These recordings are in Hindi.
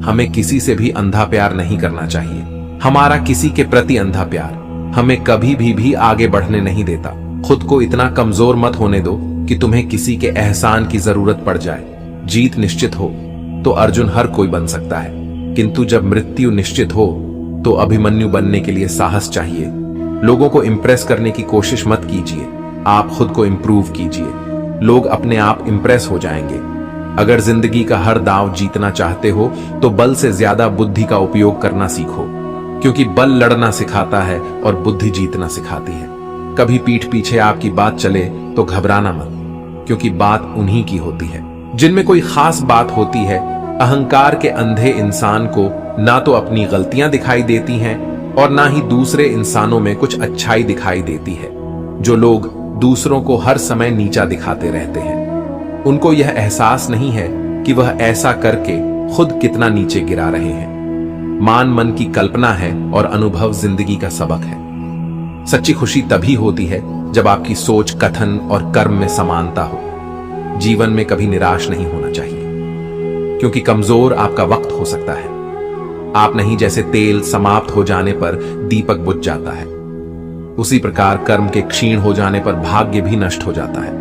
हमें किसी से भी अंधा प्यार नहीं करना चाहिए। हमारा किसी के प्रति अंधा प्यार हमें कभी भी आगे बढ़ने नहीं देता। खुद को इतना कमजोर मत होने दो कि तुम्हें किसी के एहसान की जरूरत पड़ जाए। जीत निश्चित हो तो अर्जुन हर कोई बन सकता है, किंतु जब मृत्यु निश्चित हो तो अभिमन्यु बनने के लिए साहस चाहिए। लोगों को इंप्रेस करने की कोशिश मत कीजिए, आप खुद को इंप्रूव कीजिए। लोग अपने आप इंप्रेस हो जाएंगे। अगर जिंदगी का हर दांव जीतना चाहते हो तो बल से ज्यादा बुद्धि का उपयोग करना सीखो, क्योंकि बल लड़ना सिखाता है और बुद्धि जीतना सिखाती है। कभी पीठ पीछे आपकी बात चले तो घबराना मत, क्योंकि बात उन्हीं की होती है जिनमें कोई खास बात होती है। अहंकार के अंधे इंसान को ना तो अपनी गलतियां दिखाई देती हैं और ना ही दूसरे इंसानों में कुछ अच्छाई दिखाई देती है। जो लोग दूसरों को हर समय नीचा दिखाते रहते हैं, उनको यह एहसास नहीं है कि वह ऐसा करके खुद कितना नीचे गिरा रहे हैं। मान मन की कल्पना है और अनुभव जिंदगी का सबक है। सच्ची खुशी तभी होती है जब आपकी सोच, कथन और कर्म में समानता हो। जीवन में कभी निराश नहीं होना चाहिए, क्योंकि कमजोर आपका वक्त हो सकता है। आप नहीं, जैसे तेल समाप्त हो जाने पर दीपक बुझ जाता है, उसी प्रकार कर्म के क्षीण हो जाने पर भाग्य भी नष्ट हो जाता है।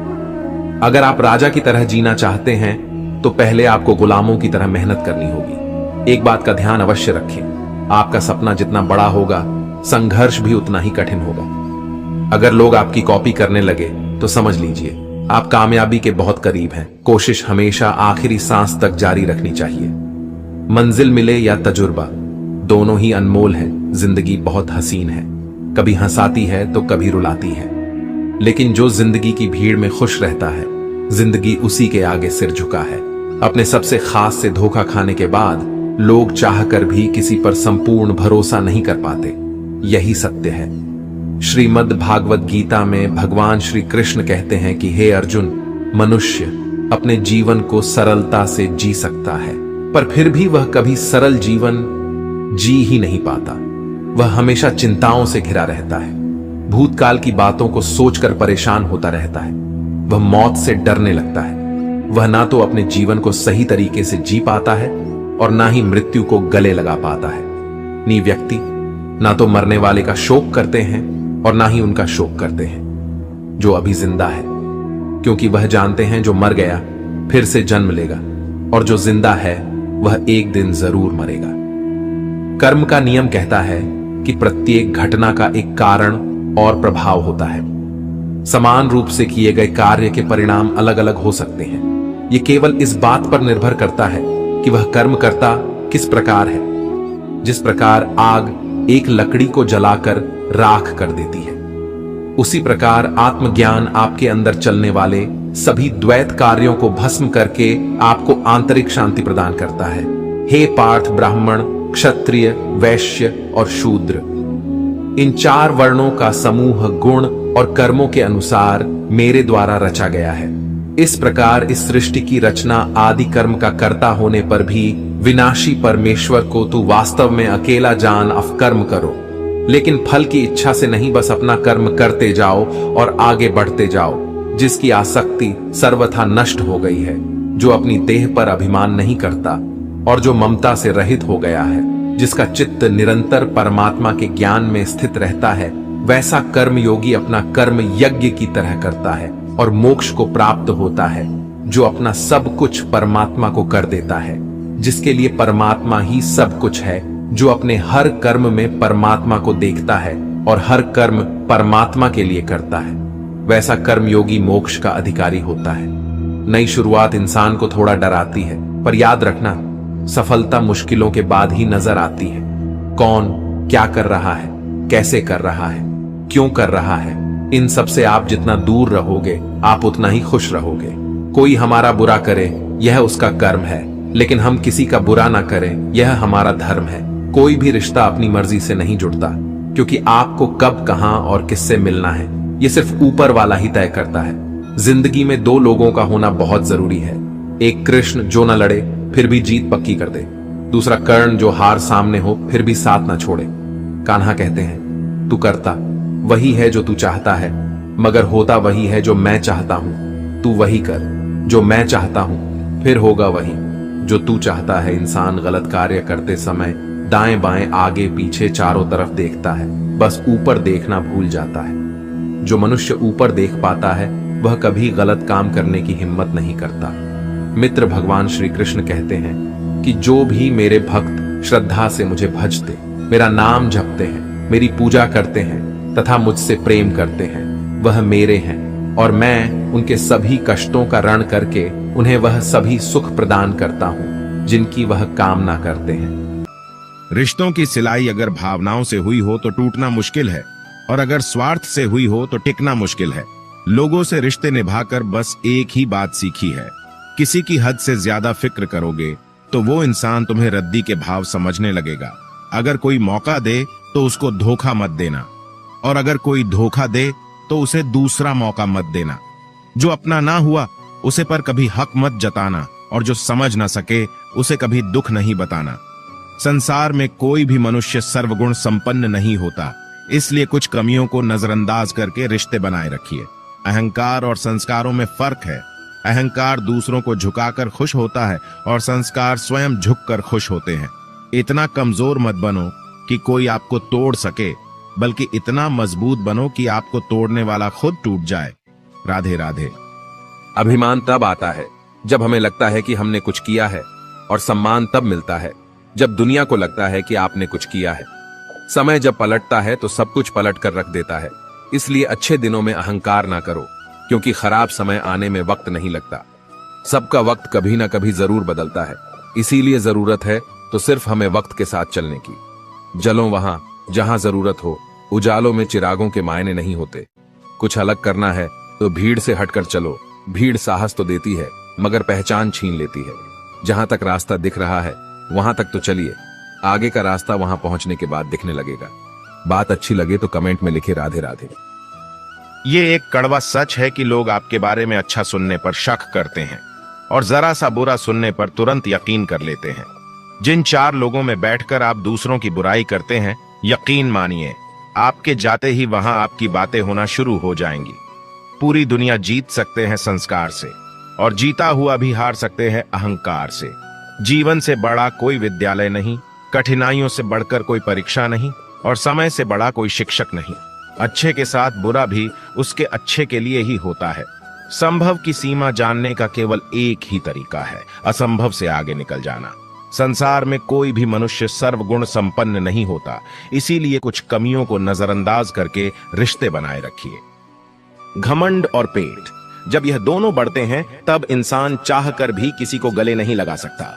अगर आप राजा की तरह जीना चाहते हैं तो पहले आपको गुलामों की तरह मेहनत करनी होगी। एक बात का ध्यान अवश्य रखें, आपका सपना जितना बड़ा होगा, संघर्ष भी उतना ही कठिन होगा। अगर लोग आपकी कॉपी करने लगे तो समझ लीजिए आप कामयाबी के बहुत करीब हैं। कोशिश हमेशा आखिरी सांस तक जारी रखनी चाहिए। मंजिल मिले या तजुर्बा, दोनों ही अनमोल है। जिंदगी बहुत हसीन है, कभी हंसाती है तो कभी रुलाती है, लेकिन जो जिंदगी की भीड़ में खुश रहता है, जिंदगी उसी के आगे सिर झुका है। अपने सबसे खास से धोखा खाने के बाद लोग चाहकर भी किसी पर संपूर्ण भरोसा नहीं कर पाते। यही सत्य है। श्रीमद् भागवत गीता में भगवान श्री कृष्ण कहते हैं कि हे अर्जुन, मनुष्य अपने जीवन को सरलता से जी सकता है, पर फिर भी वह कभी सरल जीवन जी ही नहीं पाता। वह हमेशा चिंताओं से घिरा रहता है, भूतकाल की बातों को सोचकर परेशान होता रहता है। वह मौत से डरने लगता है। वह ना तो अपने जीवन को सही तरीके से जी पाता है और ना ही मृत्यु को गले लगा पाता है। नी व्यक्ति ना तो मरने वाले का शोक करते हैं और ना ही उनका शोक करते हैं जो अभी जिंदा है, क्योंकि वह जानते हैं जो मर गया फिर से जन्म लेगा और जो जिंदा है वह एक दिन जरूर मरेगा। कर्म का नियम कहता है कि प्रत्येक घटना का एक कारण और प्रभाव होता है। समान रूप से किए गए कार्य के परिणाम अलग अलग हो सकते हैं। यह केवल इस बात पर निर्भर करता है कि वह कर्म करता किस प्रकार है। जिस प्रकार आग एक लकड़ी को जलाकर राख कर देती है, उसी प्रकार आत्मज्ञान आपके अंदर चलने वाले सभी द्वैत कार्यों को भस्म करके आपको आंतरिक शांति प्रदान करता है। हे पार्थ, ब्राह्मण, क्षत्रिय, वैश्य और शूद्र, इन चार वर्णों का समूह गुण और कर्मों के अनुसार मेरे द्वारा रचा गया है। इस प्रकार इस सृष्टि की रचना आदि कर्म का कर्ता होने पर भी विनाशी परमेश्वर को तू वास्तव में अकेला जान, अब कर्म करो, लेकिन फल की इच्छा से नहीं, बस अपना कर्म करते जाओ और आगे बढ़ते जाओ। जिसकी आसक्ति सर्वथा नष्ट हो गई है, जो अपनी देह पर अभिमान नहीं करता और जो ममता से रहित हो गया है, जिसका चित्त निरंतर परमात्मा के ज्ञान में स्थित रहता है, वैसा कर्म योगी अपना कर्म यज्ञ की तरह करता है और मोक्ष को प्राप्त होता है। जो अपना सब कुछ परमात्मा को कर देता है, जिसके लिए परमात्मा ही सब कुछ है, जो अपने हर कर्म में परमात्मा को देखता है और हर कर्म परमात्मा के लिए करता है, वैसा कर्मयोगी मोक्ष का अधिकारी होता है। नई शुरुआत इंसान को थोड़ा डराती है, पर याद रखना, सफलता मुश्किलों के बाद ही नजर आती है। कौन क्या कर रहा है, कैसे कर रहा है, क्यों कर रहा है, इन सब से आप जितना दूर रहोगे आप उतना ही खुश रहोगे। कोई हमारा बुरा करे यह उसका कर्म है, लेकिन हम किसी का बुरा ना करें यह हमारा धर्म है। कोई भी रिश्ता अपनी मर्जी से नहीं जुड़ता, क्योंकि आपको कब, कहां और किससे मिलना है ये सिर्फ ऊपर वाला ही तय करता है। जिंदगी में दो लोगों का होना बहुत जरूरी है। एक कृष्ण जो न लड़े फिर भी जीत पक्की कर दे, दूसरा कर्ण जो हार सामने हो फिर भी साथ ना छोड़े। कान्हा कहते हैं, तू करता वही है जो तू चाहता है, मगर होता वही है जो मैं चाहता हूं। तू वही कर जो मैं चाहता हूं, फिर होगा वही जो तू चाहता है। इंसान गलत कार्य करते समय दाएं बाएं आगे पीछे चारों तरफ देखता है, बस ऊपर देखना भूल जाता है। जो मनुष्य ऊपर देख पाता है वह कभी गलत काम करने की हिम्मत नहीं करता। मित्र भगवान श्री कृष्ण कहते हैं कि जो भी मेरे भक्त श्रद्धा से मुझे भजते, मेरा नाम जपते हैं, मेरी पूजा करते हैं तथा मुझसे प्रेम करते हैं, वह मेरे हैं और मैं उनके सभी कष्टों का ऋण करके उन्हें वह सभी सुख प्रदान करता हूं जिनकी वह कामना करते हैं। रिश्तों की सिलाई अगर भावनाओं से हुई हो तो टूटना मुश्किल है, और अगर स्वार्थ से हुई हो तो टिकना मुश्किल है। लोगों से रिश्ते निभाकर बस एक ही बात सीखी है, किसी की हद से ज्यादा फिक्र करोगे तो वो इंसान तुम्हें रद्दी के भाव समझने लगेगा। अगर कोई मौका दे तो उसको धोखा मत देना, और अगर कोई धोखा दे तो उसे दूसरा मौका मत देना। जो अपना ना हुआ उसे पर कभी हक मत जताना, और जो समझ ना सके उसे कभी दुख नहीं बताना। संसार में कोई भी मनुष्य सर्वगुण संपन्न नहीं होता, इसलिए कुछ कमियों को नजरअंदाज करके रिश्ते बनाए रखिए। अहंकार और संस्कारों में फर्क है। अहंकार दूसरों को झुकाकर खुश होता है और संस्कार स्वयं झुककर खुश होते हैं। इतना कमजोर मत बनो कि कोई आपको तोड़ सके, बल्कि इतना मजबूत बनो कि आपको तोड़ने वाला खुद टूट जाए। राधे राधे। अभिमान तब आता है जब हमें लगता है कि हमने कुछ किया है, और सम्मान तब मिलता है जब दुनिया को लगता है कि आपने कुछ किया है। समय जब पलटता है तो सब कुछ पलट कर रख देता है। इसलिए अच्छे दिनों में अहंकार ना करो, क्योंकि खराब समय आने में वक्त नहीं लगता। सबका वक्त कभी ना कभी जरूर बदलता है, इसीलिए जरूरत है तो सिर्फ हमें वक्त के साथ चलने की। जलो वहां जहां जरूरत हो, उजालों में चिरागों के मायने नहीं होते। कुछ अलग करना है तो भीड़ से हटकर चलो। भीड़ साहस तो देती है मगर पहचान छीन लेती है। जहां तक रास्ता दिख रहा है वहां तक तो चलिए, आगे का रास्ता वहां पहुंचने के बाद दिखने लगेगा। बात अच्छी लगे तो कमेंट में लिखे राधे राधे। ये एक कड़वा सच है कि लोग आपके बारे में अच्छा सुनने पर शक करते हैं और जरा सा बुरा सुनने पर तुरंत यकीन कर लेते हैं। जिन 4 लोगों में बैठकर आप दूसरों की बुराई करते हैं, यकीन मानिए आपके जाते ही वहां आपकी बातें होना शुरू हो जाएंगी। पूरी दुनिया जीत सकते हैं संस्कार से, और जीता हुआ भी हार सकते हैं अहंकार से। जीवन से बड़ा कोई विद्यालय नहीं, कठिनाइयों से बढ़कर कोई परीक्षा नहीं, और समय से बड़ा कोई शिक्षक नहीं। अच्छे के साथ बुरा भी उसके अच्छे के लिए ही होता है। संभव की सीमा जानने का केवल एक ही तरीका है, असंभव से आगे निकल जाना। संसार में कोई भी मनुष्य सर्वगुण संपन्न नहीं होता, इसीलिए कुछ कमियों को नजरअंदाज करके रिश्ते बनाए रखिए। घमंड और पेट, जब यह दोनों बढ़ते हैं तब इंसान चाहकर भी किसी को गले नहीं लगा सकता।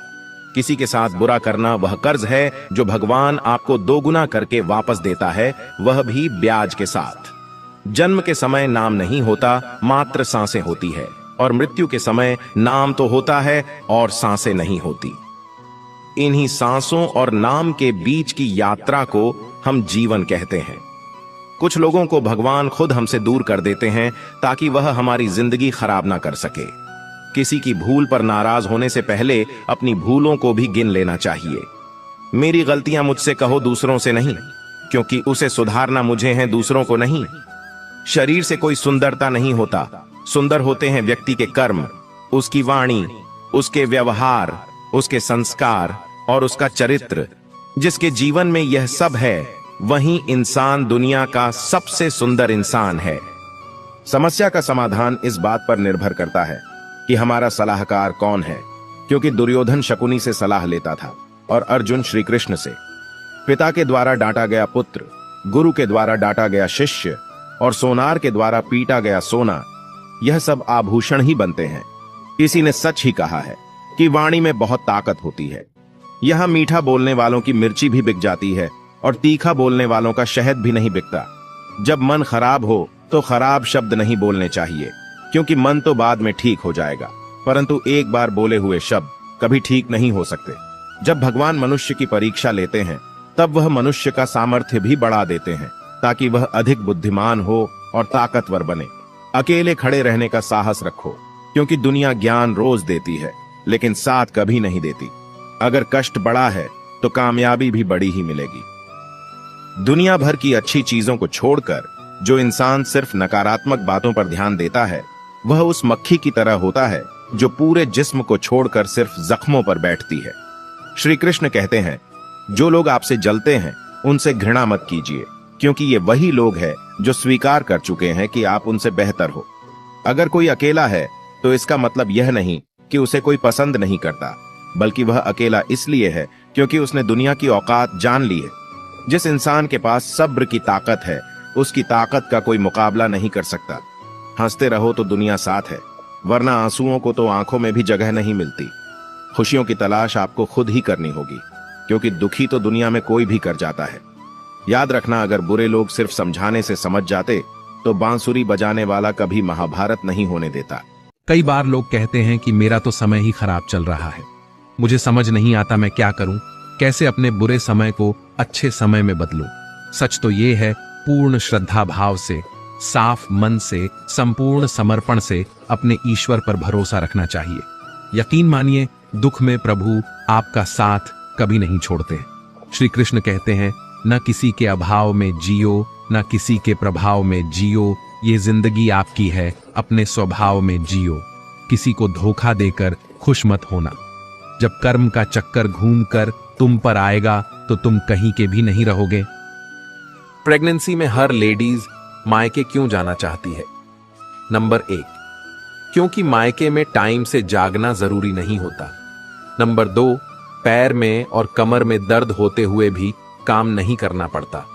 किसी के साथ बुरा करना वह कर्ज है जो भगवान आपको 2 गुना करके वापस देता है, वह भी ब्याज के साथ। जन्म के समय नाम नहीं होता, मात्र सांसें होती है, और मृत्यु के समय नाम तो होता है और सांसें नहीं होती। इन्हीं सांसों और नाम के बीच की यात्रा को हम जीवन कहते हैं। कुछ लोगों को भगवान खुद हमसे दूर कर देते हैं ताकि वह हमारी जिंदगी खराब ना कर सके। किसी की भूल पर नाराज होने से पहले अपनी भूलों को भी गिन लेना चाहिए। मेरी गलतियां मुझसे कहो, दूसरों से नहीं, क्योंकि उसे सुधारना मुझे है, दूसरों को नहीं। शरीर से कोई सुंदरता नहीं होता, सुंदर होते हैं व्यक्ति के कर्म, उसकी वाणी, उसके व्यवहार, उसके संस्कार और उसका चरित्र। जिसके जीवन में यह सब है, वही इंसान दुनिया का सबसे सुंदर इंसान है। समस्या का समाधान इस बात पर निर्भर करता है कि हमारा सलाहकार कौन है, क्योंकि दुर्योधन शकुनी से सलाह लेता था और अर्जुन श्री कृष्ण से। पिता के द्वारा डांटा गया पुत्र, गुरु के द्वारा डांटा गया शिष्य और सोनार के द्वारा पीटा गया सोना, यह सब आभूषण ही बनते हैं। किसी ने सच ही कहा है कि वाणी में बहुत ताकत होती है। यहां मीठा बोलने वालों की मिर्ची भी बिक जाती है और तीखा बोलने वालों का शहद भी नहीं बिकता। जब मन खराब हो तो खराब शब्द नहीं बोलने चाहिए, क्योंकि मन तो बाद में ठीक हो जाएगा, परंतु एक बार बोले हुए शब्द कभी ठीक नहीं हो सकते। जब भगवान मनुष्य की परीक्षा लेते हैं तब वह मनुष्य का सामर्थ्य भी बढ़ा देते हैं, ताकि वह अधिक बुद्धिमान हो और ताकतवर बने। अकेले खड़े रहने का साहस रखो, क्योंकि दुनिया ज्ञान रोज देती है लेकिन साथ कभी नहीं देती। अगर कष्ट बड़ा है तो कामयाबी भी बड़ी ही मिलेगी। दुनिया भर की अच्छी चीजों को छोड़कर जो इंसान सिर्फ नकारात्मक बातों पर ध्यान देता है, वह उस मक्खी की तरह होता है जो पूरे जिस्म को छोड़कर सिर्फ जख्मों पर बैठती है। श्री कृष्ण कहते हैं, जो लोग आपसे जलते हैं उनसे घृणा मत कीजिए, क्योंकि ये वही लोग हैं जो स्वीकार कर चुके हैं कि आप उनसे बेहतर हो। अगर कोई अकेला है तो इसका मतलब यह नहीं कि उसे कोई पसंद नहीं करता, बल्कि वह अकेला इसलिए है क्योंकि उसने दुनिया की औकात जान ली है। जिस इंसान के पास सब्र की ताकत है, उसकी ताकत का कोई मुकाबला नहीं कर सकता। हंसते रहो तो दुनिया साथ है, वरना आंसुओं को तो आंखों में भी जगह नहीं मिलती। खुशियों की तलाश आपको खुद ही करनी होगी, क्योंकि दुखी तो दुनिया में कोई भी कर जाता है। याद रखना, अगर बुरे लोग सिर्फ समझाने से समझ जाते तो बांसुरी बजाने वाला कभी महाभारत नहीं होने देता। कई बार लोग कहते हैं कि मेरा तो समय ही खराब चल रहा है, मुझे समझ नहीं आता मैं क्या करूं, कैसे अपने बुरे समय को अच्छे समय में बदलूं। सच तो ये है, पूर्ण श्रद्धा भाव से, साफ मन से, संपूर्ण समर्पण से अपने ईश्वर पर भरोसा रखना चाहिए। यकीन मानिए, दुख में प्रभु आपका साथ कभी नहीं छोड़ते। श्री कृष्ण कहते हैं, न किसी के अभाव में जियो, न किसी के प्रभाव में जियो, ये जिंदगी आपकी है, अपने स्वभाव में जियो। किसी को धोखा देकर खुश मत होना। जब कर्म का चक्कर घूमकर तुम पर आएगा तो तुम कहीं के भी नहीं रहोगे। प्रेगनेंसी में हर लेडीज मायके क्यों जाना चाहती है? नंबर 1, क्योंकि मायके में टाइम से जागना जरूरी नहीं होता। नंबर 2, पैर में और कमर में दर्द होते हुए भी काम नहीं करना पड़ता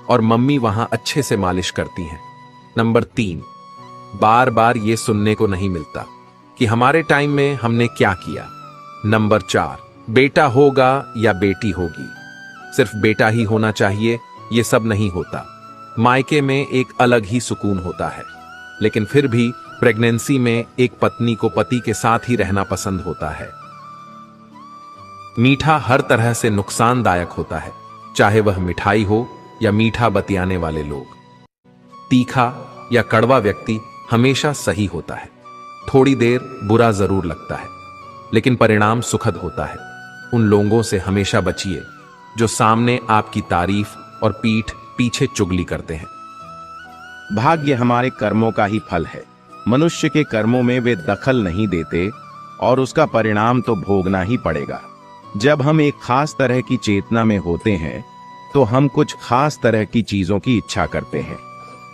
और मम्मी वहां अच्छे से मालिश करती हैं। नंबर 3, बार बार ये सुनने को नहीं मिलता कि हमारे टाइम में हमने क्या किया। नंबर 4, बेटा होगा या बेटी होगी, सिर्फ बेटा ही होना चाहिए, ये सब नहीं होता। मायके में एक अलग ही सुकून होता है, लेकिन फिर भी प्रेगनेंसी में एक पत्नी को पति के साथ ही रहना पसंद होता है। मीठा हर तरह से नुकसानदायक होता है, चाहे वह मिठाई हो या मीठा बतियाने वाले लोग। तीखा या कड़वा व्यक्ति हमेशा सही होता है। थोड़ी देर बुरा जरूर लगता है, लेकिन परिणाम सुखद होता है। उन लोगों से हमेशा बचिए जो सामने आपकी तारीफ और पीठ पीछे चुगली करते हैं। भाग्य हमारे कर्मों का ही फल है। मनुष्य के कर्मों में वे दखल नहीं देते और उसका परिणाम तो भोगना ही पड़ेगा। जब हम एक खास तरह की चेतना में होते हैं तो हम कुछ खास तरह की चीजों की इच्छा करते हैं।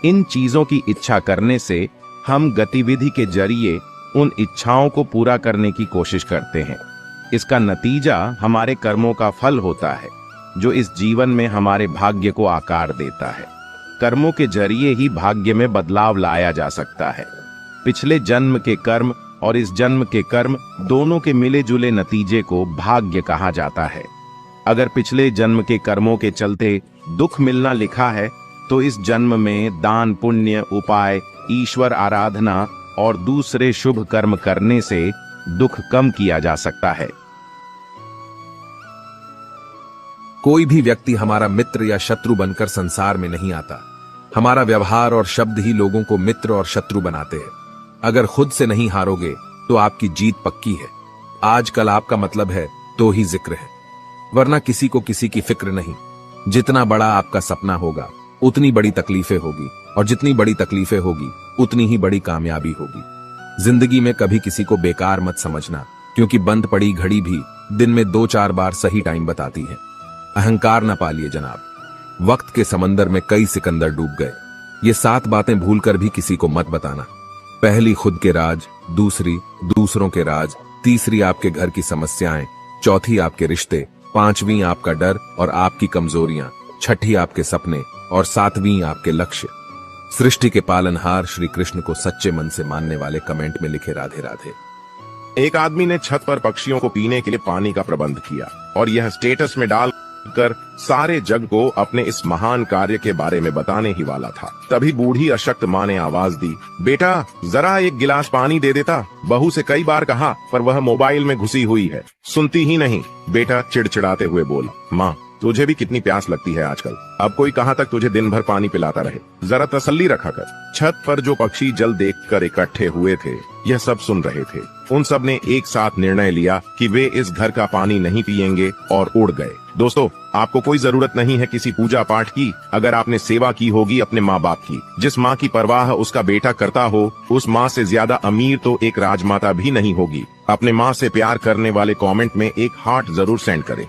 इन चीजों की इच्छा करने से हम गतिविधि के जरिए उन इच्छाओं को पूरा करने की कोशिश करते हैं। इसका नतीजा हमारे कर्मों का फल होता है, जो इस जीवन में हमारे भाग्य को आकार देता है। कर्मों के जरिए ही भाग्य में बदलाव लाया जा सकता है। पिछले जन्म के कर्म और इस जन्म के कर्म दोनों के मिले जुले नतीजे को भाग्य कहा जाता है। अगर पिछले जन्म के कर्मों के चलते दुख मिलना लिखा है, तो इस जन्म में दान, पुण्य, उपाय, ईश्वर आराधना और दूसरे शुभ कर्म करने से दुख कम किया जा सकता है। कोई भी व्यक्ति हमारा मित्र या शत्रु बनकर संसार में नहीं आता। हमारा व्यवहार और शब्द ही लोगों को मित्र और शत्रु बनाते हैं। अगर खुद से नहीं हारोगे तो आपकी जीत पक्की है। आजकल आपका मतलब है तो ही जिक्र है, वरना किसी को किसी की फिक्र नहीं। जितना बड़ा आपका सपना होगा उतनी बड़ी तकलीफें होगी, और जितनी बड़ी तकलीफें होगी उतनी ही बड़ी कामयाबी होगी। जिंदगी में कभी किसी को बेकार मत समझना, क्योंकि बंद पड़ी घड़ी भी दिन में 2-4 बार सही टाइम बताती है। अहंकार न पालिए जनाब। वक्त के समंदर में कई सिकंदर डूब गए। ये 7 बातें भूलकर भी किसी को मत बताना। पहली खुद के राज, दूसरी दूसरों के राज, तीसरी आपके घर की समस्याएं, चौथी आपके रिश्ते, पांचवी आपका डर और आपकी कमजोरियां, छठी आपके सपने और 7वीं आपके लक्ष्य। सृष्टि के पालनहार श्री कृष्ण को सच्चे मन से मानने वाले कमेंट में लिखे राधे राधे। एक आदमी ने छत पर पक्षियों को पीने के लिए पानी का प्रबंध किया और यह स्टेटस में डालकर सारे जग को अपने इस महान कार्य के बारे में बताने ही वाला था। तभी बूढ़ी अशक्त माँ ने आवाज दी, बेटा जरा एक गिलास पानी दे देता। बहू से कई बार कहा, पर वह मोबाइल में घुसी हुई है, सुनती ही नहीं। बेटा चिड़चिड़ाते हुए बोला, माँ तुझे भी कितनी प्यास लगती है आजकल। अब कोई कहाँ तक तुझे दिन भर पानी पिलाता रहे, जरा तसल्ली रखा कर। छत पर जो पक्षी जल देखकर इकट्ठे हुए थे, यह सब सुन रहे थे। उन सब ने एक साथ निर्णय लिया कि वे इस घर का पानी नहीं पिएंगे और उड़ गए। दोस्तों, आपको कोई जरूरत नहीं है किसी पूजा पाठ की, अगर आपने सेवा की होगी अपने माँ बाप की। जिस माँ की परवाह उसका बेटा करता हो, उस माँ से ज्यादा अमीर तो एक राजमाता भी नहीं होगी। अपने माँ से प्यार करने वाले कमेंट में एक हार्ट जरूर सेंड करें।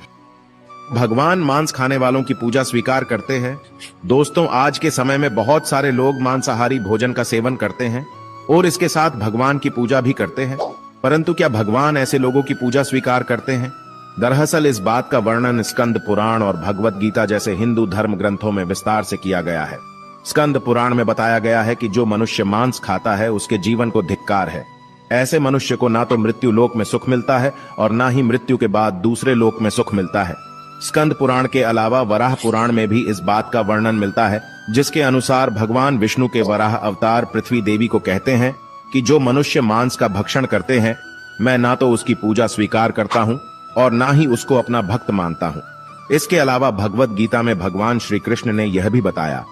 भगवान मांस खाने वालों की पूजा स्वीकार करते हैं। दोस्तों, आज के समय में बहुत सारे लोग मांसाहारी भोजन का सेवन करते हैं और इसके साथ भगवान की पूजा भी करते हैं, परंतु क्या भगवान ऐसे लोगों की पूजा स्वीकार करते हैं? दरअसल इस बात का वर्णन स्कंद पुराण और भगवत गीता जैसे हिंदू धर्म ग्रंथों में विस्तार से किया गया है। स्कंद पुराण में बताया गया है कि जो मनुष्य मांस खाता है उसके जीवन को धिक्कार है। ऐसे मनुष्य को ना तो मृत्यु लोक में सुख मिलता है और ना ही मृत्यु के बाद दूसरे लोक में सुख मिलता है। स्कंद पुराण के अलावा वराह पुराण में भी इस बात का वर्णन मिलता है, जिसके अनुसार भगवान विष्णु के वराह अवतार पृथ्वी देवी को कहते हैं कि जो मनुष्य मांस का भक्षण करते हैं, मैं ना तो उसकी पूजा स्वीकार करता हूँ और ना ही उसको अपना भक्त मानता हूँ। इसके अलावा भगवत गीता में भगवान श्री कृष्ण ने यह भी बताया,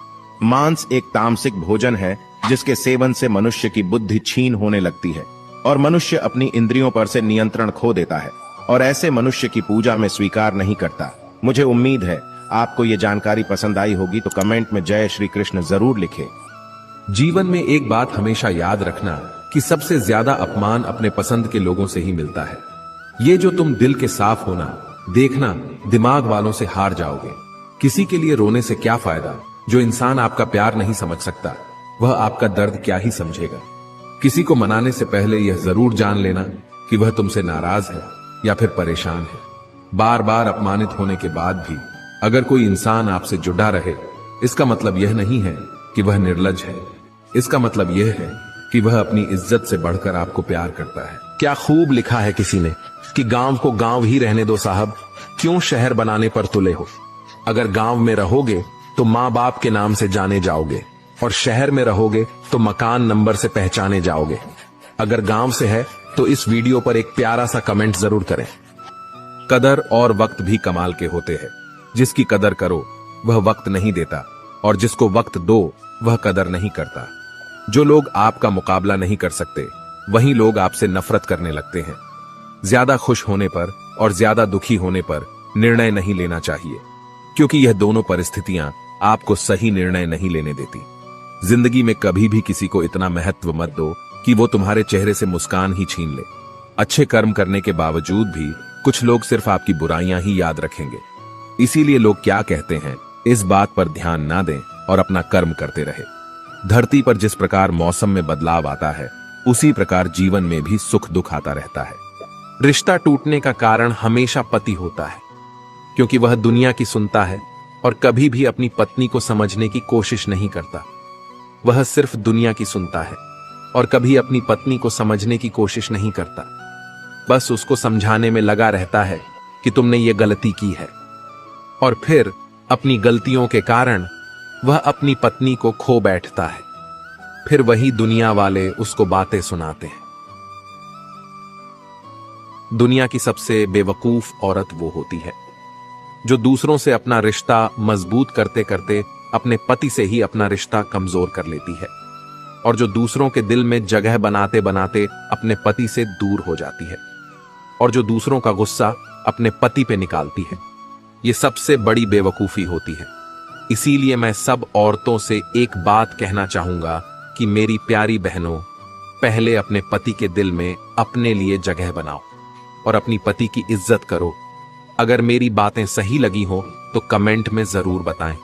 मांस एक तामसिक भोजन है जिसके सेवन से मनुष्य की बुद्धि छीन होने लगती है और मनुष्य अपनी इंद्रियों पर से नियंत्रण खो देता है और ऐसे मनुष्य की पूजा में स्वीकार नहीं करता। मुझे उम्मीद है आपको ये जानकारी पसंद आई होगी, तो कमेंट में जय श्री कृष्ण जरूर लिखें। जीवन में एक बात हमेशा याद रखना कि सबसे ज्यादा अपमान अपने पसंद के लोगों से ही मिलता है। ये जो तुम दिल के साफ होना, देखना दिमाग वालों से हार जाओगे। किसी के लिए रोने से क्या फायदा? जो इंसान आपका प्यार नहीं समझ सकता, वह आपका दर्द क्या ही समझेगा। किसी को मनाने से पहले यह जरूर जान लेना कि वह तुमसे नाराज है या फिर परेशान है। बार बार अपमानित होने के बाद भी अगर कोई इंसान आपसे जुड़ा रहे, इसका मतलब यह नहीं है कि वह निर्लज है। इसका मतलब यह है कि वह अपनी इज्जत से बढ़कर आपको प्यार करता है। क्या खूब लिखा है किसी ने कि गांव को गांव ही रहने दो साहब, क्यों शहर बनाने पर तुले हो। अगर गांव में रहोगे तो माँ बाप के नाम से जाने जाओगे और शहर में रहोगे तो मकान नंबर से पहचाने जाओगे। अगर गांव से है तो इस वीडियो पर एक प्यारा सा कमेंट जरूर करें। कदर और वक्त भी कमाल के होते हैं। जिसकी कदर करो वह वक्त नहीं देता और जिसको वक्त दो वह कदर नहीं करता। जो लोग आपका मुकाबला नहीं कर सकते, वही लोग आपसे नफरत करने लगते हैं। ज्यादा खुश होने पर और ज्यादा दुखी होने पर निर्णय नहीं लेना चाहिए, क्योंकि यह दोनों परिस्थितियां आपको सही निर्णय नहीं लेने देती। जिंदगी में कभी भी किसी को इतना महत्व मत दो कि वो तुम्हारे चेहरे से मुस्कान ही छीन ले। अच्छे कर्म करने के बावजूद भी कुछ लोग सिर्फ आपकी बुराइयां ही याद रखेंगे। इसीलिए लोग क्या कहते हैं, इस बात पर ध्यान ना दें और अपना कर्म करते रहे। धरती पर जिस प्रकार मौसम में बदलाव आता है, उसी प्रकार जीवन में भी सुख दुख आता रहता है। रिश्ता टूटने का कारण हमेशा पति होता है, क्योंकि वह दुनिया की सुनता है और कभी भी अपनी पत्नी को समझने की कोशिश नहीं करता। वह सिर्फ दुनिया की सुनता है और कभी अपनी पत्नी को समझने की कोशिश नहीं करता। बस उसको समझाने में लगा रहता है कि तुमने ये गलती की है, और फिर अपनी गलतियों के कारण वह अपनी पत्नी को खो बैठता है। फिर वही दुनिया वाले उसको बातें सुनाते हैं। दुनिया की सबसे बेवकूफ औरत वो होती है जो दूसरों से अपना रिश्ता मजबूत करते करते अपने पति से ही अपना रिश्ता कमजोर कर लेती है, और जो दूसरों के दिल में जगह बनाते बनाते अपने पति से दूर हो जाती है, और जो दूसरों का गुस्सा अपने पति पे निकालती है। ये सबसे बड़ी बेवकूफी होती है। इसीलिए मैं सब औरतों से एक बात कहना चाहूंगा कि मेरी प्यारी बहनों, पहले अपने पति के दिल में अपने लिए जगह बनाओ और अपनी पति की इज्जत करो। अगर मेरी बातें सही लगी हो तो कमेंट में जरूर बताएं।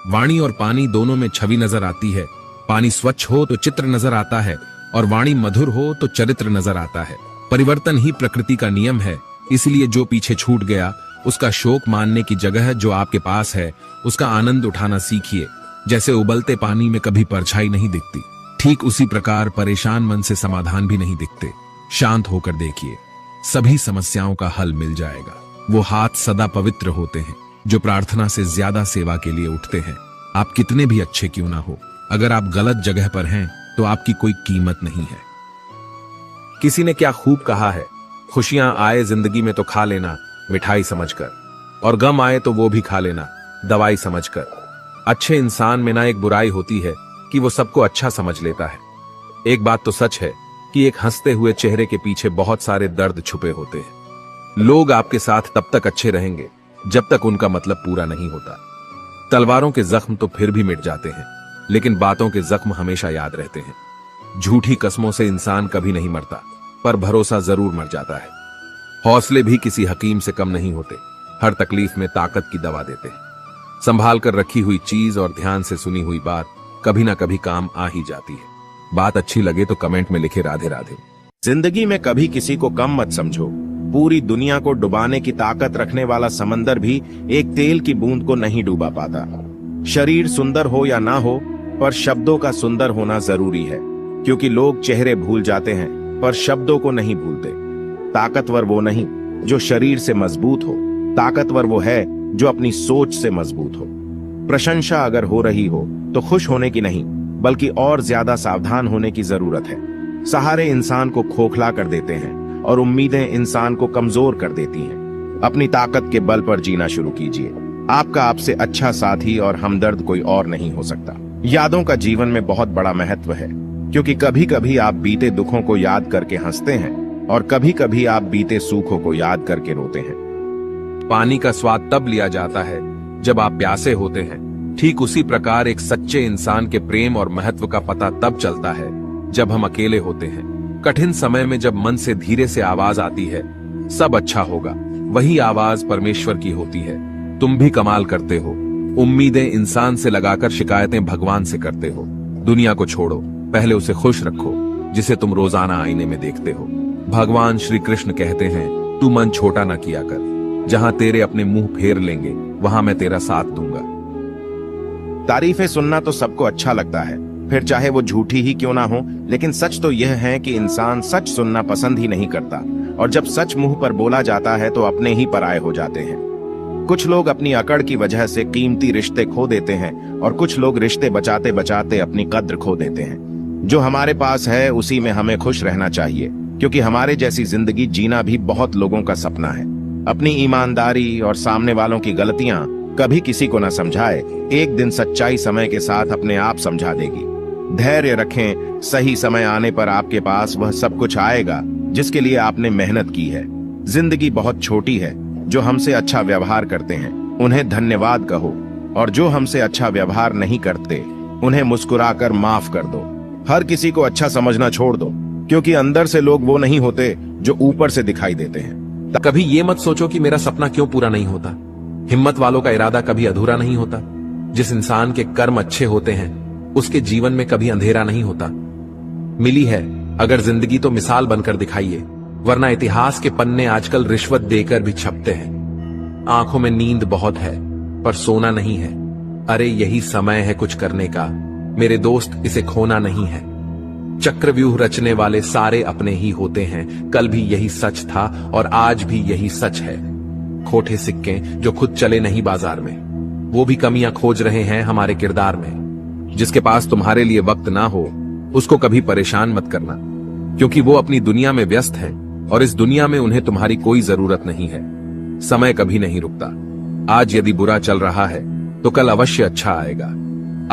वाणी और पानी दोनों में छवि नजर आती है। पानी स्वच्छ हो तो चित्र नजर आता है और वाणी मधुर हो तो चरित्र नजर आता है। परिवर्तन ही प्रकृति का नियम है, इसलिए जो पीछे छूट गया उसका शोक मानने की जगह जो आपके पास है उसका आनंद उठाना सीखिए। जैसे उबलते पानी में कभी परछाई नहीं दिखती, ठीक उसी प्रकार परेशान मन से समाधान भी नहीं दिखते। शांत होकर देखिए, सभी समस्याओं का हल मिल जाएगा। वो हाथ सदा पवित्र होते हैं जो प्रार्थना से ज्यादा सेवा के लिए उठते हैं। आप कितने भी अच्छे क्यों ना हो, अगर आप गलत जगह पर हैं तो आपकी कोई कीमत नहीं है। किसी ने क्या खूब कहा है, खुशियां आए जिंदगी में तो खा लेना मिठाई समझकर। और गम आए तो वो भी खा लेना, दवाई समझकर। अच्छे इंसान में ना एक बुराई होती है कि वो सबको अच्छा समझ लेता है। एक बात तो सच है कि एक हंसते हुए चेहरे के पीछे बहुत सारे दर्द छुपे होते हैं। लोग आपके साथ तब तक अच्छे रहेंगे जब तक उनका मतलब पूरा नहीं होता। तलवारों के जख्म तो फिर भी मिट जाते हैं, लेकिन बातों के जख्म हमेशा याद रहते हैं। झूठी कसमों से इंसान कभी नहीं मरता, पर भरोसा जरूर मर जाता है। हौसले भी किसी हकीम से कम नहीं होते, हर तकलीफ में ताकत की दवा देते हैं। संभाल कर रखी हुई चीज और ध्यान से सुनी हुई बात कभी ना कभी काम आ ही जाती है। बात अच्छी लगे तो कमेंट में लिखे राधे राधे। जिंदगी में कभी किसी को कम मत समझो। पूरी दुनिया को डुबाने की ताकत रखने वाला समंदर भी एक तेल की बूंद को नहीं डुबा पाता। शरीर सुंदर हो या ना हो, पर शब्दों का सुंदर होना जरूरी है, क्योंकि लोग चेहरे भूल जाते हैं पर शब्दों को नहीं भूलते। ताकतवर वो नहीं जो शरीर से मजबूत हो, ताकतवर वो है जो अपनी सोच से मजबूत हो। प्रशंसा अगर हो रही हो तो खुश होने की नहीं, बल्कि और ज्यादा सावधान होने की जरूरत है। सहारे इंसान को खोखला कर देते हैं और उम्मीदें इंसान को कमजोर कर देती हैं। अपनी ताकत के बल पर जीना शुरू कीजिए। आपका आपसे अच्छा साथी और हमदर्द कोई और नहीं हो सकता। यादों का जीवन में बहुत बड़ा महत्व है, क्योंकि कभी कभी आप बीते दुखों को याद करके हंसते हैं और कभी कभी आप बीते सुखों को याद करके रोते हैं। पानी का स्वाद तब लिया जाता है जब आप प्यासे होते हैं। ठीक उसी प्रकार एक सच्चे इंसान के प्रेम और महत्व का पता तब चलता है जब हम अकेले होते हैं। कठिन समय में जब मन से धीरे से आवाज आती है, सब अच्छा होगा, वही आवाज परमेश्वर की होती है। तुम भी कमाल करते हो। उम्मीदें इंसान से लगाकर शिकायतें भगवान से करते हो। दुनिया को छोड़ो, पहले उसे खुश रखो जिसे तुम रोजाना आईने में देखते हो। भगवान श्री कृष्ण कहते हैं, तू मन छोटा न किया कर, जहां तेरे अपने मुंह फेर लेंगे वहां मैं तेरा साथ दूंगा। तारीफें सुनना तो सबको अच्छा लगता है, फिर चाहे वो झूठी ही क्यों ना हो, लेकिन सच तो यह है कि इंसान सच सुनना पसंद ही नहीं करता, और जब सच मुंह पर बोला जाता है तो अपने ही पराये हो जाते हैं। कुछ लोग अपनी अकड़ की वजह से कीमती रिश्ते खो देते हैं, और कुछ लोग रिश्ते बचाते बचाते अपनी कद्र खो देते हैं। जो हमारे पास है उसी में हमें खुश रहना चाहिए, क्योंकि हमारे जैसी जिंदगी जीना भी बहुत लोगों का सपना है। अपनी ईमानदारी और सामने वालों की गलतियां कभी किसी को न समझाए। एक दिन सच्चाई समय के साथ अपने आप समझा देगी। धैर्य रखें, सही समय आने पर आपके पास वह सब कुछ आएगा जिसके लिए आपने मेहनत की है। जिंदगी बहुत छोटी है। जो हमसे अच्छा व्यवहार करते हैं उन्हें धन्यवाद कहो, और जो हमसे अच्छा व्यवहार नहीं करते उन्हें मुस्कुराकर माफ कर दो। हर किसी को अच्छा समझना छोड़ दो, क्योंकि अंदर से लोग वो नहीं होते जो ऊपर से दिखाई देते हैं। कभी ये मत सोचो कि मेरा सपना क्यों पूरा नहीं होता। हिम्मत वालों का इरादा कभी अधूरा नहीं होता। जिस इंसान के कर्म अच्छे होते हैं उसके जीवन में कभी अंधेरा नहीं होता। मिली है अगर जिंदगी तो मिसाल बनकर दिखाइए, वरना इतिहास के पन्ने आजकल रिश्वत देकर भी छपते हैं। आंखों में नींद बहुत है पर सोना नहीं है। अरे यही समय है कुछ करने का मेरे दोस्त, इसे खोना नहीं है। चक्रव्यूह रचने वाले सारे अपने ही होते हैं। कल भी यही सच था और आज भी यही सच है। खोटे सिक्के जो खुद चले नहीं बाजार में, वो भी कमियां खोज रहे हैं हमारे किरदार में। जिसके पास तुम्हारे लिए वक्त ना हो उसको कभी परेशान मत करना, क्योंकि वो अपनी दुनिया में व्यस्त है और इस दुनिया में उन्हें तुम्हारी कोई जरूरत नहीं है। समय कभी नहीं रुकता। आज यदि बुरा चल रहा है तो कल अवश्य अच्छा आएगा।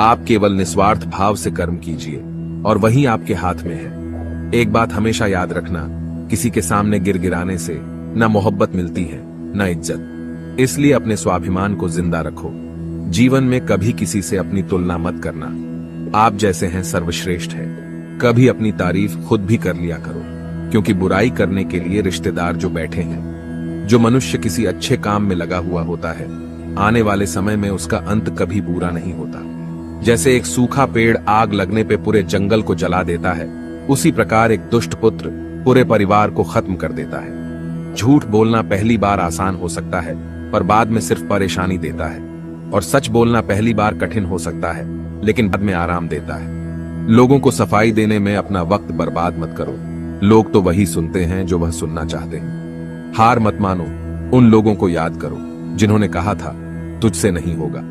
आप केवल निस्वार्थ भाव से कर्म कीजिए और वही आपके हाथ में है। एक बात हमेशा याद रखना, किसी के सामने गिड़गिड़ाने से न मोहब्बत मिलती है न इज्जत। इसलिए अपने स्वाभिमान को जिंदा रखो। जीवन में कभी किसी से अपनी तुलना मत करना। आप जैसे हैं सर्वश्रेष्ठ है। कभी अपनी तारीफ खुद भी कर लिया करो, क्योंकि बुराई करने के लिए रिश्तेदार जो बैठे हैं। जो मनुष्य किसी अच्छे काम में लगा हुआ होता है, आने वाले समय में उसका अंत कभी बुरा नहीं होता। जैसे एक सूखा पेड़ आग लगने पे पूरे जंगल को जला देता है, उसी प्रकार एक दुष्ट पुत्र पूरे परिवार को खत्म कर देता है। झूठ बोलना पहली बार आसान हो सकता है, पर बाद में सिर्फ परेशानी देता है। और सच बोलना पहली बार कठिन हो सकता है, लेकिन बाद में आराम देता है। लोगों को सफाई देने में अपना वक्त बर्बाद मत करो। लोग तो वही सुनते हैं जो वह सुनना चाहते हैं। हार मत मानो। उन लोगों को याद करो जिन्होंने कहा था तुझसे नहीं होगा।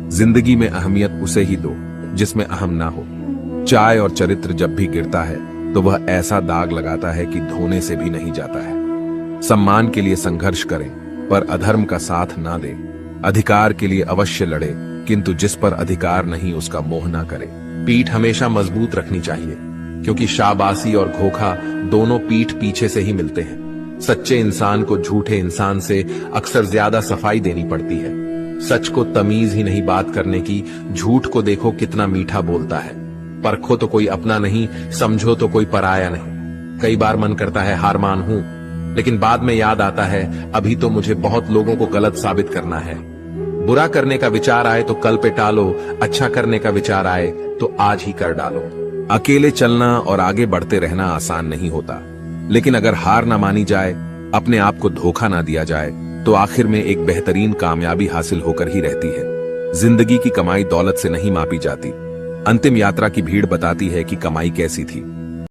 जिंदगी में अहमियत उसे ही दो जिसमें अहम ना हो। चाय और चरित्र जब भी गिरता है तो वह ऐसा दाग लगाता है कि धोने से भी नहीं जाता है। सम्मान के लिए संघर्ष करें, पर अधर्म का साथ ना दे। अधिकार के लिए अवश्य लड़े, किंतु जिस पर अधिकार नहीं उसका मोह ना करे। पीठ हमेशा मजबूत रखनी चाहिए, क्योंकि शाबाशी और धोखा दोनों पीठ पीछे से ही मिलते हैं। सच्चे इंसान को झूठे इंसान से अक्सर ज्यादा सफाई देनी पड़ती है। सच को तमीज ही नहीं बात करने की, झूठ को देखो कितना मीठा बोलता है। परखो तो कोई अपना नहीं, समझो तो कोई पराया नहीं। कई बार मन करता है हार मान हूं, लेकिन बाद में याद आता है अभी तो मुझे बहुत लोगों को गलत साबित करना है। बुरा करने का विचार आए तो कल पे टालो, अच्छा करने का विचार आए तो आज ही कर डालो। अकेले चलना और आगे बढ़ते रहना आसान नहीं होता, लेकिन अगर हार ना मानी जाए, अपने आप को धोखा ना दिया जाए, तो आखिर में एक बेहतरीन कामयाबी हासिल होकर ही रहती है। जिंदगी की कमाई दौलत से नहीं मापी जाती। अंतिम यात्रा की भीड़ बताती है कि कमाई कैसी थी।